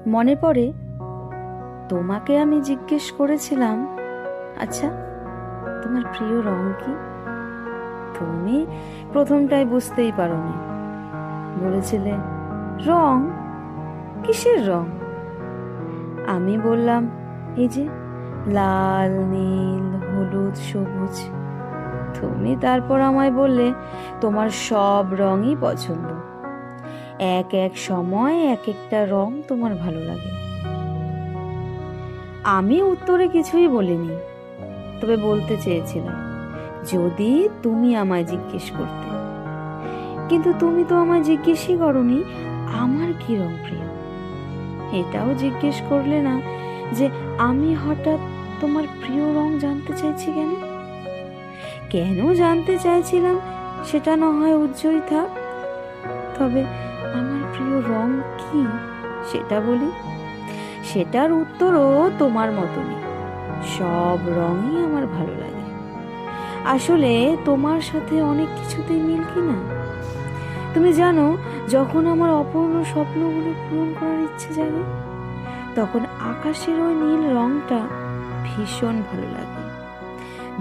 মনে পড়ে তোমাকে আমি জিজ্ঞেস করেছিলাম, আচ্ছা তোমার প্রিয় রং কি? তুমি প্রথমটায় বুঝতেই পারোনি, বলেছিলে রং? কিসের রং? আমি বললাম এই যে লাল, নীল, হলুদ, সবুজ। তুমি তারপর আমায় বললে তোমার সব রঙই পছন্দ, এক এক সময় এক একটা রং তোমার ভালো লাগে। আমি উত্তরে কিছুই বলিনি, তবে বলতে চেয়েছিলাম যদি তুমি আমায় জিজ্ঞেস করতে, কিন্তু তুমি তো আমায় জিজ্ঞেসই করনি আমার কি রং প্রিয়। এটাও জিজ্ঞেস করলে না যে আমি হঠাৎ তোমার প্রিয় রং জানতে চাইছি কেন। কেন জানতে চাইছিলাম সেটা না হয় উজ্জ্বলই থাক, তবে আমার প্রিয় রং কি সেটা বলি। সেটার উত্তরও তোমার মতনই, সব রঙই আমার ভালো লাগে। আসলে তোমার সাথে অনেক কিছুতেই মিল কিনা। তুমি জানো, যখন আমার অপূর্ণ স্বপ্নগুলো পূরণ করার ইচ্ছে জাগে, তখন আকাশের ওই নীল রংটা ভীষণ ভালো লাগে।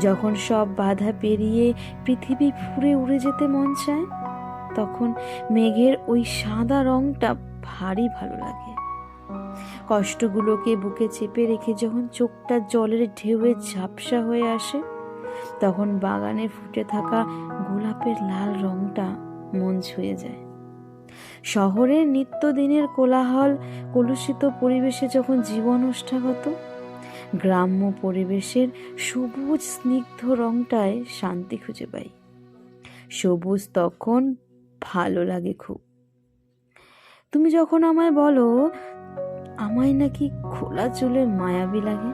যখন সব বাধা পেরিয়ে পৃথিবী ফুঁড়ে উড়ে যেতে মন চায়, তখন মেঘের ওই সাদা রংটা ভারী ভালো লাগে। কষ্টগুলোকে বুকে চেপে রেখে যখন চোখটা জলের ঢেউয়ে ঝাপসা হয়ে আসে, তখন বাগানে ফুটে থাকা গোলাপের লাল রংটা মন ছুঁয়ে যায়। শহরের নিত্যদিনের কোলাহল কলুষিত পরিবেশে যখন জীবন ওষ্ঠাগত, গ্রাম্য পরিবেশের সবুজ স্নিগ্ধ রংটায় শান্তি খুঁজে পাই। সবুজ তখন ভালো লাগে খুব। তুমি যখন আমায় বলো আমায় নাকি খোলা চুলে মায়াবী লাগে,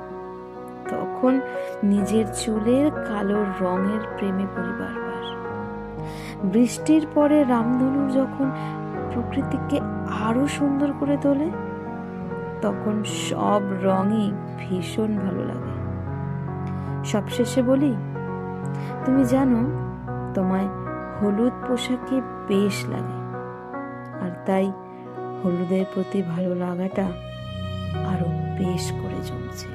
তখন নিজের চুলের কালো রঙের প্রেমে পড়ি বারবার। বৃষ্টির পরে রামধনু যখন প্রকৃতিকে আরো সুন্দর করে তোলে, তখন সব রঙই ভীষণ ভালো লাগে। সবশেষে বলি, তুমি জানো তোমায় হলুদ পোশাকে বেশ লাগে, আর তাই হলুদের প্রতি ভালো লাগাটা আরো বেশ করে জমছে।